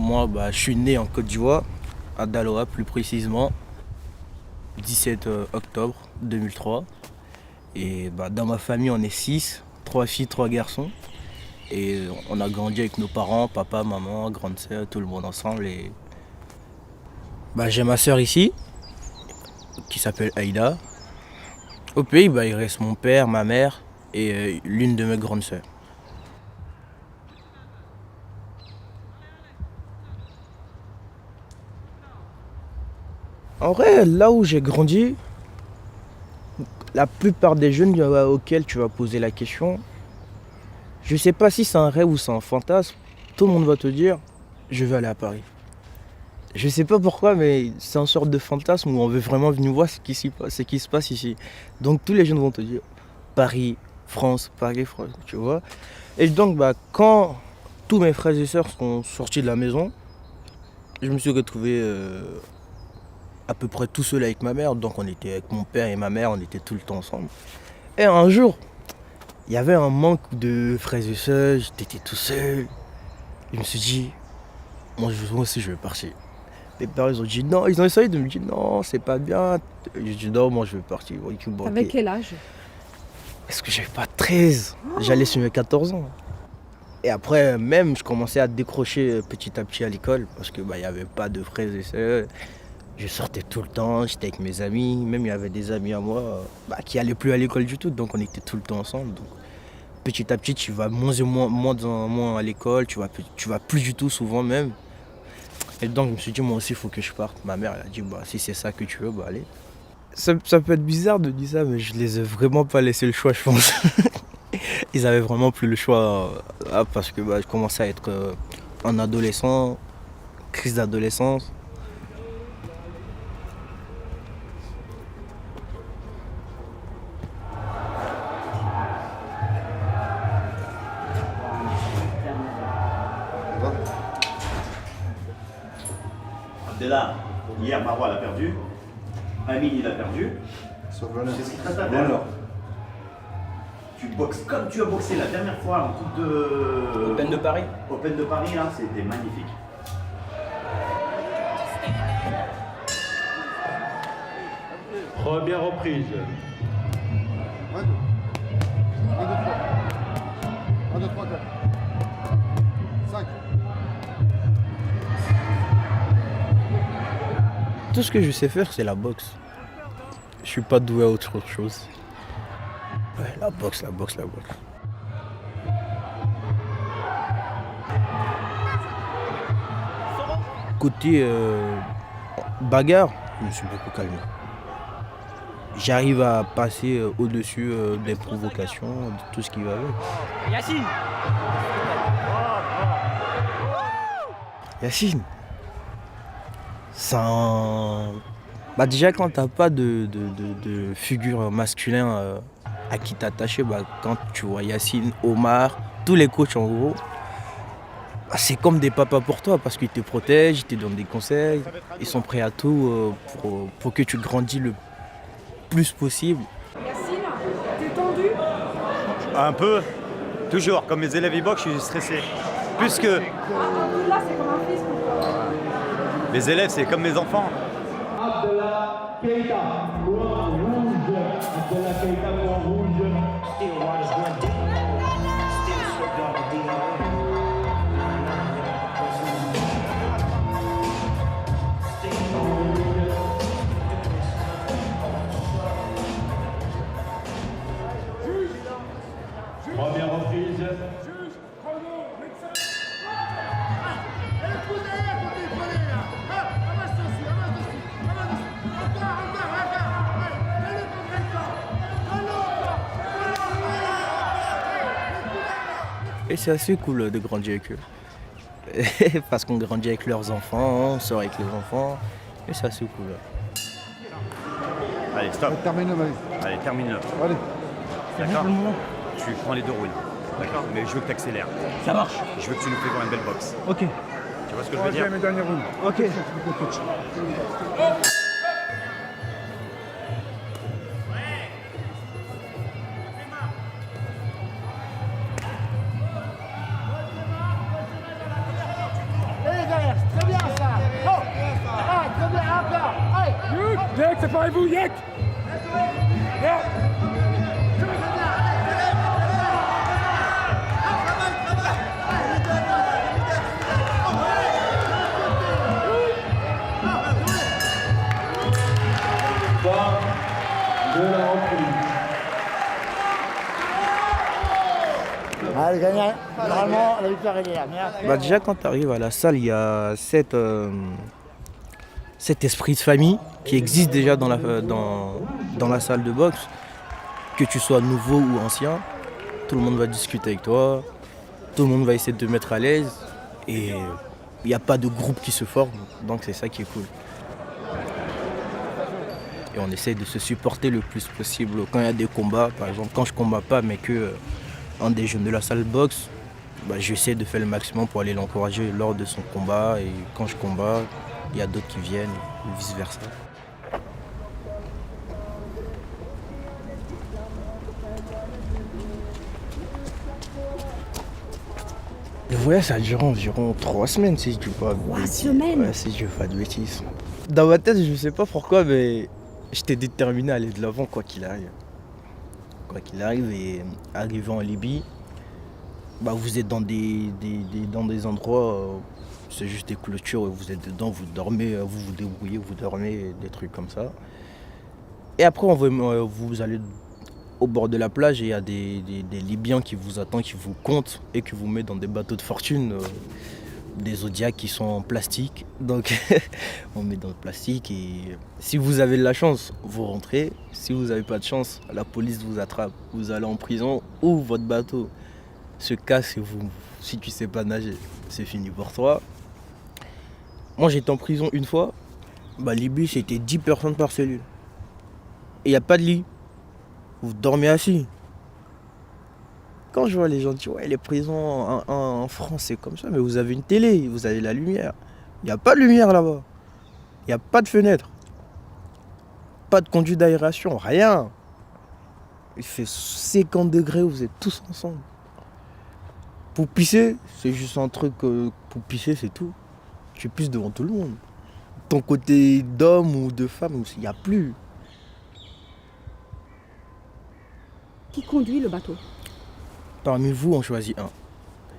Moi, je suis né en Côte d'Ivoire, à Daloa plus précisément, 17 octobre 2003. Et dans ma famille, on est 6, 3 filles, 3 garçons. Et on a grandi avec nos parents, papa, maman, grande sœur, tout le monde ensemble. Et j'ai ma sœur ici, qui s'appelle Aïda. Au pays, il reste mon père, ma mère et l'une de mes grandes sœurs. En vrai, là où j'ai grandi, la plupart des jeunes auxquels tu vas poser la question, je sais pas si c'est un rêve ou c'est un fantasme, tout le monde va te dire je veux aller à Paris. Je sais pas pourquoi, mais c'est une sorte de fantasme où on veut vraiment venir voir ce qui se passe ici. Donc tous les jeunes vont te dire Paris, France, tu vois. Et donc quand tous mes frères et sœurs sont sortis de la maison, je me suis retrouvé à peu près tout seul avec ma mère. Donc on était avec mon père et ma mère, on était tout le temps ensemble. Et un jour, il y avait un manque de frères et sœurs, j'étais tout seul. Je me suis dit, moi aussi je veux partir. Les parents ils ont dit non, ils ont essayé de me dire non, c'est pas bien. J'ai dit non, moi je veux partir. Bon, Avec quel âge? Est-ce que j'avais pas 13? J'allais sur mes 14 ans. Et après, même, je commençais à décrocher petit à petit à l'école parce que il y avait pas de frères et sœurs. Je sortais tout le temps, j'étais avec mes amis. Même il y avait des amis à moi qui allaient plus à l'école du tout, donc on était tout le temps ensemble. Donc, petit à petit, tu vas moins à l'école, tu vas plus du tout souvent même. Et donc je me suis dit moi aussi il faut que je parte. Ma mère elle a dit si c'est ça que tu veux, allez. Ça peut être bizarre de dire ça, mais je les ai vraiment pas laissé le choix, je pense. Ils avaient vraiment plus le choix parce que je commençais à être un adolescent, crise d'adolescence. Abdellah, hier Marwa l'a perdu, Amine il a perdu. Sauf l'honneur. C'est ce qui te reste à faire. Tu boxes comme tu as boxé la dernière fois en Coupe de... Open de Paris. Open de Paris, là, c'était magnifique. Première reprise. 1, 2. 1, 2, 3. 1, 2, 3, 4. 5. Tout ce que je sais faire, c'est la boxe. Je suis pas doué à autre chose. Ouais, la boxe. Côté bagarre, je me suis beaucoup calmé. J'arrive à passer au-dessus des provocations, de tout ce qui va avec. Yacine, c'est un... déjà quand t'as pas de figure masculin à qui t'attacher, quand tu vois Yacine, Omar, tous les coachs en gros, c'est comme des papas pour toi parce qu'ils te protègent, ils te donnent des conseils, ils sont prêts à tout pour que tu grandis le plus possible. Yacine, t'es tendu? Un peu, toujours. Comme mes élèves e-box, je suis stressé. Plus que... Là, c'est comme un fils pour toi. Mes élèves, c'est comme mes enfants. Abdellah Keita, couleur rouge. Abdellah Keita, couleur rouge. Première reprise. Et c'est assez cool de grandir avec eux. Parce qu'on grandit avec leurs enfants, on sort avec les enfants, et c'est assez cool. Allez, stop. Termine, vas-y. Allez, termine-le. Allez. D'accord? Tu prends les 2 rounds. D'accord? Mais je veux que tu accélères. Ça marche. Je veux que tu nous fais voir une belle boxe. Ok. Tu vois ce que je veux dire? Troisième et dernier round. Ok. Et derrière, Yek, séparez-vous, Yek. De la reprise. Ah, le gagnant, normalement, la victoire, elle est là. Merci. Bah déjà quand tu arrives à la salle, il y a cet esprit de famille qui existe déjà dans la salle de boxe. Que tu sois nouveau ou ancien, tout le monde va discuter avec toi, tout le monde va essayer de te mettre à l'aise et il n'y a pas de groupe qui se forme, donc c'est ça qui est cool. Et on essaye de se supporter le plus possible quand il y a des combats, par exemple quand je combats pas mais que un des jeunes de la salle boxe, bah, j'essaie de faire le maximum pour aller l'encourager lors de son combat et quand je combats, il y a d'autres qui viennent et vice versa. Le voyage ça a duré environ 3 semaines si je dis pas. 3 semaines? Ouais, si je dis pas de bêtises. Dans ma tête, je sais pas pourquoi, mais j'étais déterminé à aller de l'avant quoi qu'il arrive. Quoi qu'il arrive, et arrivé en Libye, bah vous êtes dans des endroits, c'est juste des clôtures, vous êtes dedans, vous dormez, vous vous débrouillez, vous dormez, des trucs comme ça. Et après, vous allez au bord de la plage et il y a des Libyens qui vous attendent, qui vous comptent et qui vous mettent dans des bateaux de fortune, des Zodiacs qui sont en plastique. Donc on met dans le plastique et si vous avez de la chance, vous rentrez. Si vous n'avez pas de chance, la police vous attrape. Vous allez en prison ou votre bateau se casse et si tu sais pas nager, c'est fini pour toi. Moi j'étais en prison une fois, Libye c'était 10 personnes par cellule. Et il n'y a pas de lit. Vous dormez assis. Quand je vois les gens dire ouais les prisons en France c'est comme ça, mais vous avez une télé, vous avez la lumière. Il n'y a pas de lumière là-bas. Il n'y a pas de fenêtre. Pas de conduit d'aération, rien. Il fait 50 degrés, vous êtes tous ensemble. Pour pisser, c'est juste un truc, pour pisser c'est tout. Tu pisses devant tout le monde. Ton côté d'homme ou de femme, il n'y a plus. Qui conduit le bateau? Parmi vous, on choisit un.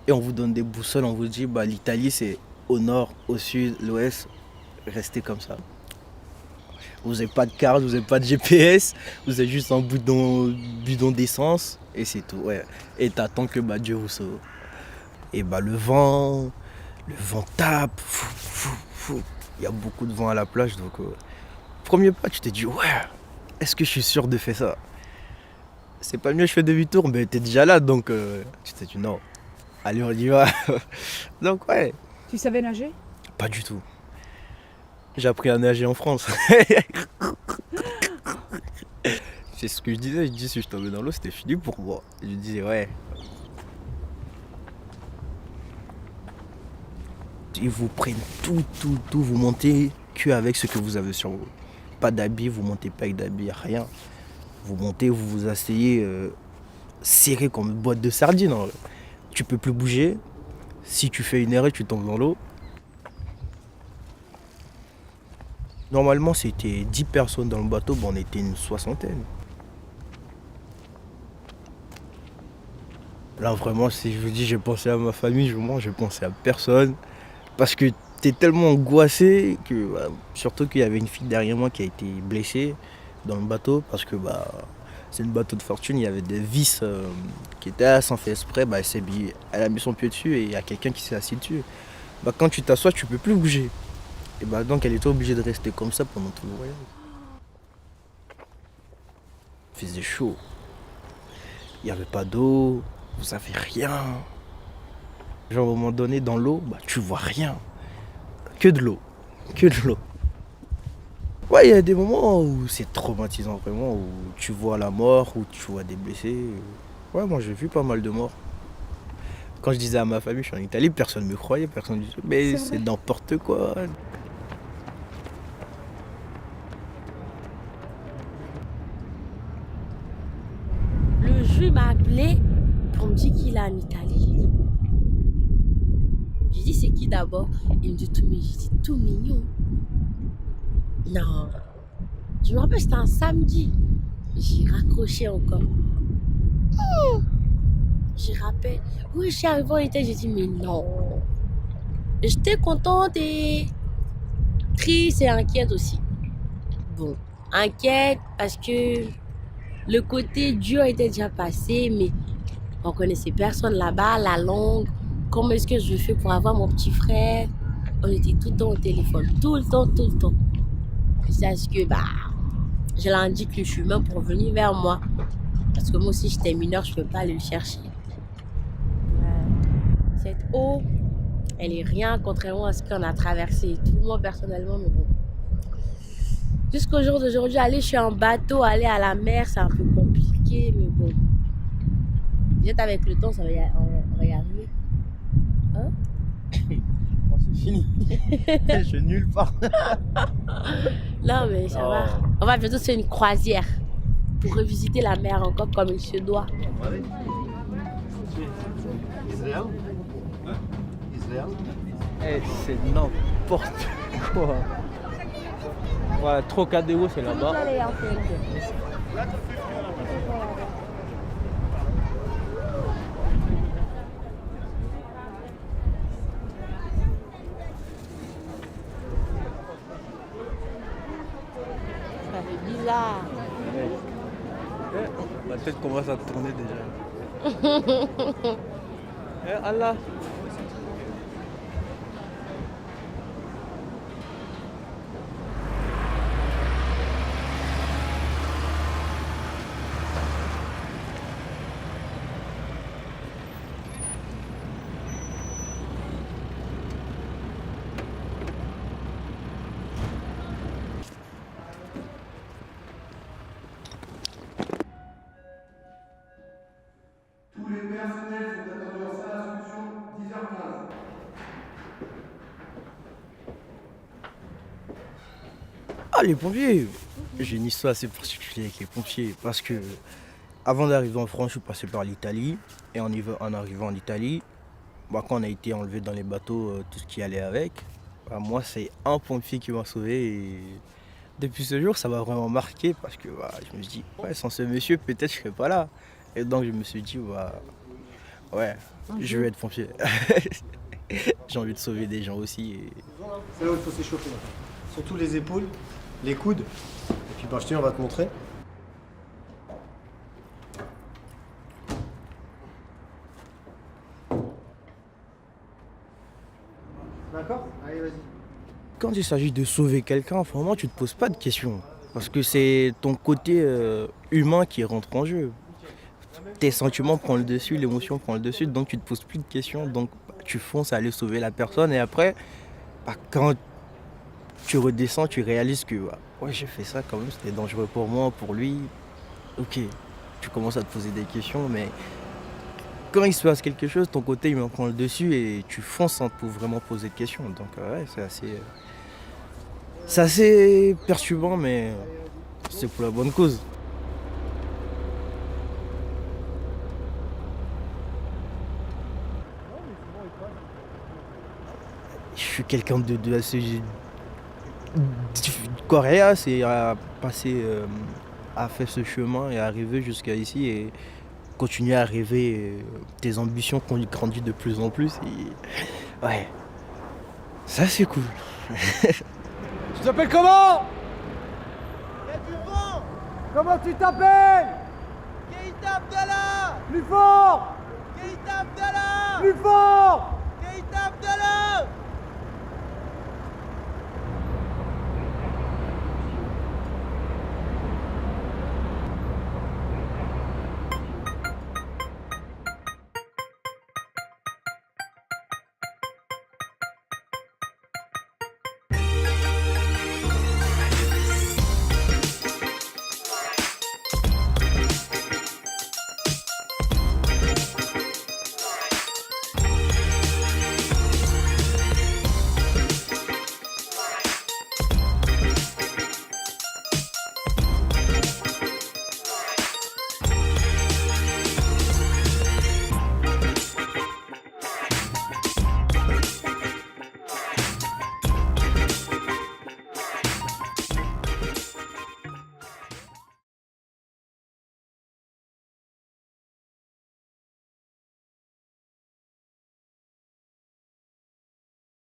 Et on vous donne des boussoles, on vous dit l'Italie c'est au nord, au sud, l'ouest, restez comme ça. Vous n'avez pas de carte, vous n'avez pas de GPS, vous avez juste un bidon d'essence et c'est tout. Ouais. Et t'attends que Dieu vous sauve. Et le vent tape, il y a beaucoup de vent à la plage donc premier pas tu te dis ouais, est-ce que je suis sûr de faire ça? C'est pas mieux je fais demi-tour, mais t'es déjà là donc tu t'es dit non, allez on y va. Donc ouais. Tu savais nager? Pas du tout. J'ai appris à nager en France. C'est ce que je disais, si je tombais dans l'eau c'était fini pour moi. Je disais ouais. Ils vous prennent tout, vous montez qu'avec ce que vous avez sur vous. Pas d'habits, vous montez pas avec d'habits, rien. Vous montez, vous vous asseyez serré comme une boîte de sardines. Tu peux plus bouger. Si tu fais une erreur, tu tombes dans l'eau. Normalement, c'était 10 personnes dans le bateau, on était une 60aine. Là, vraiment, si je vous dis, j'ai pensé à ma famille, j'ai pensé à personne. Parce que t'es tellement angoissé que, surtout qu'il y avait une fille derrière moi qui a été blessée dans le bateau parce que c'est une bateau de fortune, il y avait des vis qui étaient là sans faire exprès, elle a mis son pied dessus et il y a quelqu'un qui s'est assis dessus. Quand tu t'assois, tu peux plus bouger. Et donc elle était obligée de rester comme ça pendant tout le voyage. Il faisait chaud. Il n'y avait pas d'eau, vous avez rien. Genre à un moment donné dans l'eau, tu vois rien. Que de l'eau. Ouais, il y a des moments où c'est traumatisant vraiment, où tu vois la mort, où tu vois des blessés. Ouais, moi j'ai vu pas mal de morts. Quand je disais à ma famille, je suis en Italie, personne ne me croyait, personne ne disait, mais c'est n'importe quoi. Le juge m'a appelé pour me dire qu'il est en Italie. Je dis c'est qui d'abord? Il me dit tout mignon. Je dis tout mignon. Non. Je me rappelle, c'était un samedi. J'ai raccroché encore. J'ai rappelé. Oui, je suis arrivée en Italie, j'ai dit, mais non. J'étais contente et triste et inquiète aussi. Bon, inquiète parce que le côté dur était déjà passé, mais on connaissait personne là-bas, la langue. Comment est-ce que je fais pour avoir mon petit frère? On était tout le temps au téléphone, tout le temps. Jusqu'à ce que je leur indique le chemin pour venir vers moi. Parce que moi aussi, j'étais mineure, je ne peux pas aller le chercher. Cette eau, elle est rien, contrairement à ce qu'on a traversé. Tout moi, personnellement, mais bon. Jusqu'au jour d'aujourd'hui, aller sur un bateau, aller à la mer, c'est un peu compliqué, mais bon. Peut-être avec le temps, on va y arriver. Hein? Moi, c'est fini. Je suis nulle part. Non, mais ça va. On va bientôt faire une croisière pour revisiter la mer encore comme il se doit. Israël? Israël? Eh, c'est n'importe quoi. Ouais, Trocadéro, c'est là-bas. Ça fait bizarre. La tête commence à tourner déjà. Eh Allah. Tous les personnels sont attendus en salle d'instruction 10h15. Ah, les pompiers! J'ai une histoire assez particulière avec les pompiers parce que avant d'arriver en France, je suis passé par l'Italie. Et en arrivant en Italie, quand on a été enlevé dans les bateaux, tout ce qui allait avec, moi, c'est un pompier qui m'a sauvé. Et depuis ce jour, ça m'a vraiment marqué parce que je me suis dit, ouais, sans ce monsieur, peut-être je serais pas là. Et donc, je me suis dit, ouais, je vais être pompier. J'ai envie de sauver des gens aussi. Et... C'est là où il faut s'échauffer. Surtout les épaules, les coudes. Et puis on va te montrer. D'accord? Allez, vas-y. Quand il s'agit de sauver quelqu'un, vraiment, tu te poses pas de questions. Parce que c'est ton côté humain qui rentre en jeu. Tes sentiments prennent le dessus, l'émotion prend le dessus, donc tu te poses plus de questions. Donc tu fonces à aller sauver la personne. Et après, quand tu redescends, tu réalises que ouais, j'ai fait ça quand même, c'était dangereux pour moi, pour lui. Ok, tu commences à te poser des questions, mais quand il se passe quelque chose, ton côté humain prend le dessus et tu fonces sans te vraiment poser de questions. Donc ouais, c'est assez perturbant, mais c'est pour la bonne cause. Je suis quelqu'un de assez coriace et à faire ce chemin et arriver jusqu'à ici et continuer à rêver tes ambitions grandissent de plus en plus. Et ouais, ça c'est cool. Tu t'appelles comment? Il y a du vent. Comment tu t'appelles? Keïta Abdallah. Plus fort. Keïta Abdallah. Plus fort.